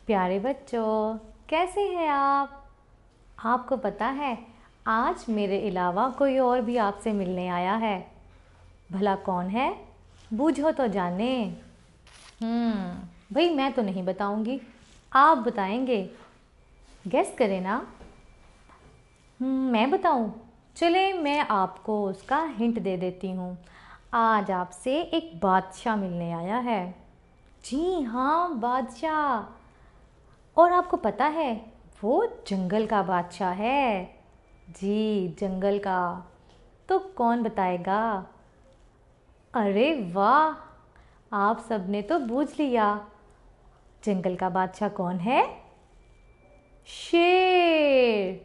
प्यारे बच्चों, कैसे हैं आप? आपको पता है आज मेरे अलावा कोई और भी आपसे मिलने आया है। भला कौन है? बूझो तो जाने। भाई मैं तो नहीं बताऊंगी, आप बताएंगे। गेस करें ना। मैं बताऊं? चले मैं आपको उसका हिंट दे देती हूँ। आज आपसे एक बादशाह मिलने आया है। जी हाँ, बादशाह। और आपको पता है वो जंगल का बादशाह है। जी, जंगल का। तो कौन बताएगा? अरे वाह, आप सबने तो बूझ लिया। जंगल का बादशाह कौन है? शेर।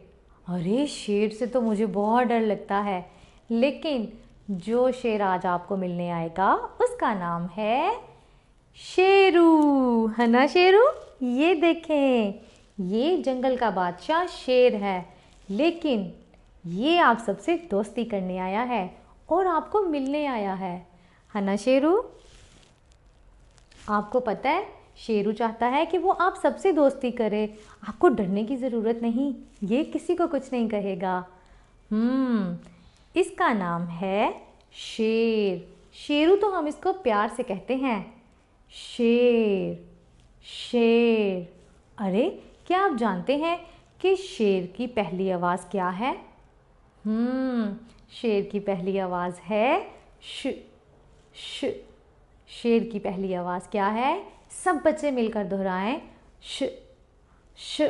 अरे शेर से तो मुझे बहुत डर लगता है, लेकिन जो शेर आज आपको मिलने आएगा उसका नाम है शेरू। है ना शेरू? ये देखें, ये जंगल का बादशाह शेर है, लेकिन ये आप सबसे दोस्ती करने आया है और आपको मिलने आया है ना शेरू? आपको पता है शेरू चाहता है कि वो आप सबसे दोस्ती करे। आपको डरने की ज़रूरत नहीं, ये किसी को कुछ नहीं कहेगा। इसका नाम है शेर। शेरू तो हम इसको प्यार से कहते हैं, शेर शेर। अरे क्या आप जानते हैं कि शेर की पहली आवाज़ क्या है? शेर की पहली आवाज़ है श श। शेर की पहली आवाज़ क्या है? सब बच्चे मिलकर दोहराएं, श श।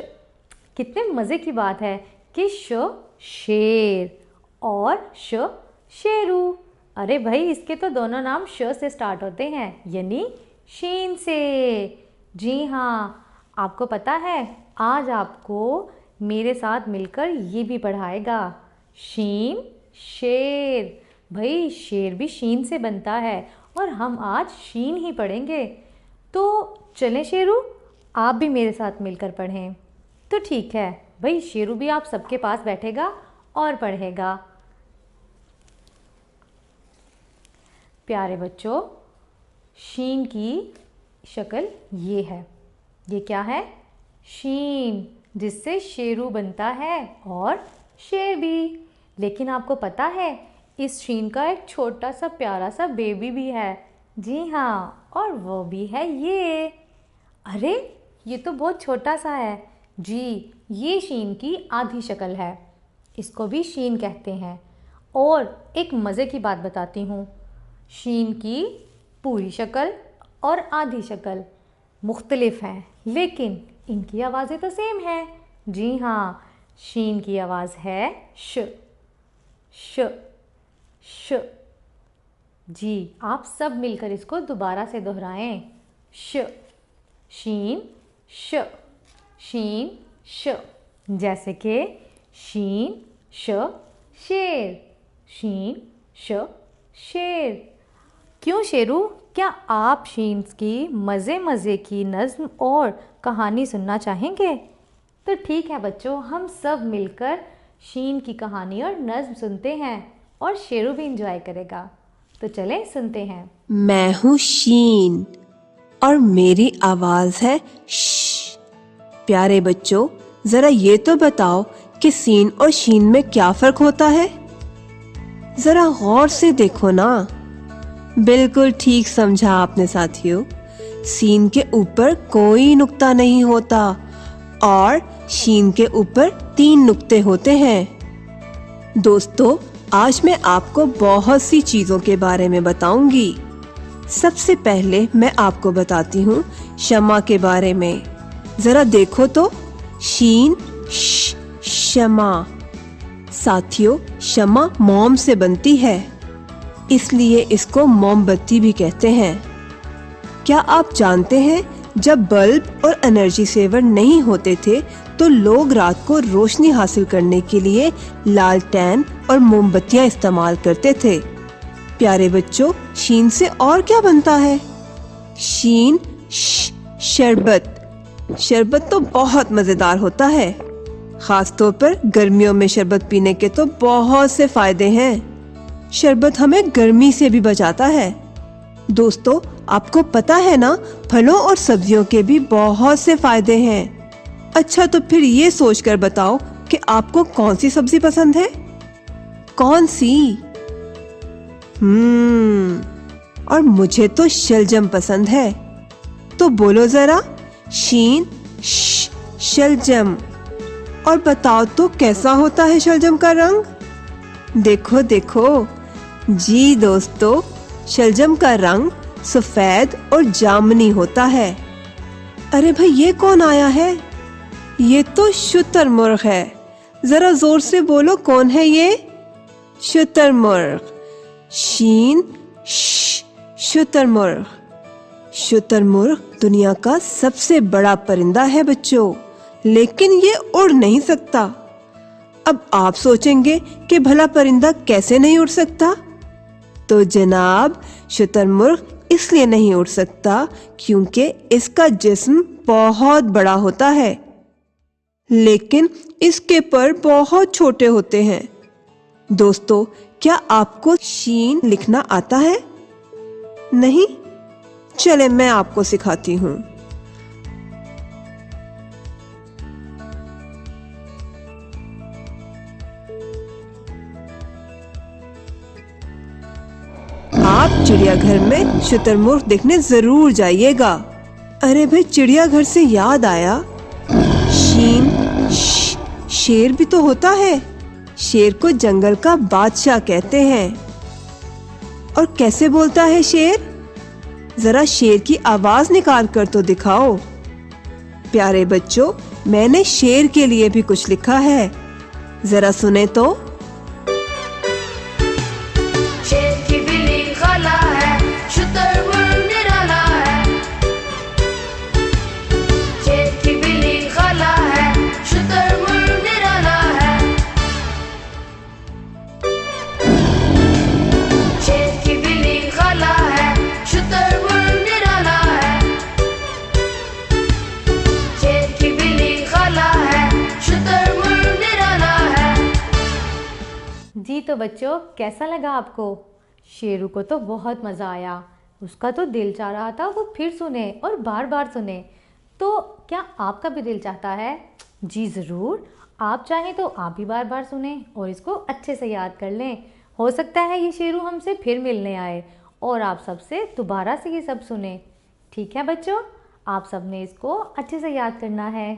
कितने मज़े की बात है कि श शेर और श शेरू। अरे भाई, इसके तो दोनों नाम श से स्टार्ट होते हैं, यानी शीन से। जी हाँ, आपको पता है आज आपको मेरे साथ मिलकर ये भी पढ़ाएगा। शीन शेर। भाई शेर भी शीन से बनता है और हम आज शीन ही पढ़ेंगे। तो चलें शेरू, आप भी मेरे साथ मिलकर पढ़ें। तो ठीक है भाई, शेरू भी आप सबके पास बैठेगा और पढ़ेगा। प्यारे बच्चों, शीन की शक्ल ये है। ये क्या है? शीन, जिससे शेरू बनता है और शेर भी। लेकिन आपको पता है इस शीन का एक छोटा सा प्यारा सा बेबी भी है। जी हाँ, और वो भी है ये। अरे ये तो बहुत छोटा सा है। जी, ये शीन की आधी शक्ल है, इसको भी शीन कहते हैं। और एक मज़े की बात बताती हूँ, शीन की पूरी शक्ल और आधी शक्ल मुख्तलिफ हैं, लेकिन इनकी आवाज़ें तो सेम हैं। जी हाँ, शीन की आवाज़ है श श श। जी, आप सब मिलकर इसको दोबारा से दोहराएं, श। शीन श, शीन श। जैसे कि शीन श शेर, शीन श शेर। क्यों शेरू, क्या आप शीन की मज़े की नज़्म और कहानी सुनना चाहेंगे? तो ठीक है बच्चों, हम सब मिलकर शीन की कहानी और नज़्म सुनते हैं और शेरू भी इंजॉय करेगा। तो चलें सुनते हैं। मैं हूँ शीन और मेरी आवाज़ है श। प्यारे बच्चों, ज़रा ये तो बताओ कि सीन और शीन में क्या फ़र्क होता है? ज़रा गौर से देखो ना। बिल्कुल ठीक समझा आपने साथियों। सीन के ऊपर कोई नुक्ता नहीं होता और शीन के ऊपर 3 नुक्ते होते हैं। दोस्तों, आज मैं आपको बहुत सी चीज़ों के बारे में बताऊंगी। सबसे पहले मैं आपको बताती हूँ शमा के बारे में। ज़रा देखो तो, शीन श, शमा। साथियों, शमा मोम से बनती है, इसलिए इसको मोमबत्ती भी कहते हैं। क्या आप जानते हैं, जब बल्ब और एनर्जी सेवर नहीं होते थे तो लोग रात को रोशनी हासिल करने के लिए लालटेन और मोमबत्तियां इस्तेमाल करते थे। प्यारे बच्चों, शीन से और क्या बनता है? शीन श, शरबत। शरबत तो बहुत मजेदार होता है। खास तौर पर गर्मियों में शरबत पीने के तो बहुत से फायदे हैं। शरबत हमें गर्मी से भी बचाता है। दोस्तों, आपको पता है ना, फलों और सब्जियों के भी बहुत से फायदे हैं। अच्छा, तो फिर ये सोचकर बताओ कि आपको कौन सी सब्जी पसंद है? कौन सी? और मुझे तो शलजम पसंद है। तो बोलो जरा, शीन श शलजम। और बताओ तो कैसा होता है शलजम का रंग? देखो देखो। जी दोस्तों, शलजम का रंग सफेद और जामुनी होता है। अरे भाई, ये कौन आया है? ये तो शुतुरमुर्ग है। जरा जोर से बोलो, कौन है ये? शुतुरमुर्ग। शीन श शुतुरमुर्ग। शुतुरमुर्ग दुनिया का सबसे बड़ा परिंदा है बच्चों, लेकिन ये उड़ नहीं सकता। अब आप सोचेंगे कि भला परिंदा कैसे नहीं उड़ सकता? तो जनाब, शुतुरमुर्ग इसलिए नहीं उड़ सकता क्योंकि इसका जिस्म बहुत बड़ा होता है, लेकिन इसके पर बहुत छोटे होते हैं। दोस्तों, क्या आपको शीन लिखना आता है? नहीं? चले मैं आपको सिखाती हूँ। आप चिड़ियाघर में शुतुरमुर्ग देखने जरूर जाइएगा। अरे भाई, चिड़ियाघर से याद आया, शीन श शेर भी तो होता है। शेर को जंगल का बादशाह कहते हैं। और कैसे बोलता है शेर? जरा शेर की आवाज निकाल कर तो दिखाओ। प्यारे बच्चों, मैंने शेर के लिए भी कुछ लिखा है, जरा सुने तो। शेर की बिल्ली काला है, शुतुरमुर्ग निराला है। शेर की बिल्ली काला है, शुतुरमुर्ग निराला है। शेर की बिल्ली काला है, शुतुरमुर्ग निराला है। शेर की बिल्ली काला है, शुतुरमुर्ग निराला है। जी तो बच्चों, कैसा लगा आपको? शेरू को तो बहुत मज़ा आया। उसका तो दिल चाह रहा था वो फिर सुने और बार बार सुने। तो क्या आपका भी दिल चाहता है? जी ज़रूर। आप चाहें तो आप भी बार बार सुने और इसको अच्छे से याद कर लें। हो सकता है ये शेरू हमसे फिर मिलने आए और आप सबसे दोबारा से ये सब सुने। ठीक है बच्चों, आप सबने इसको अच्छे से याद करना है।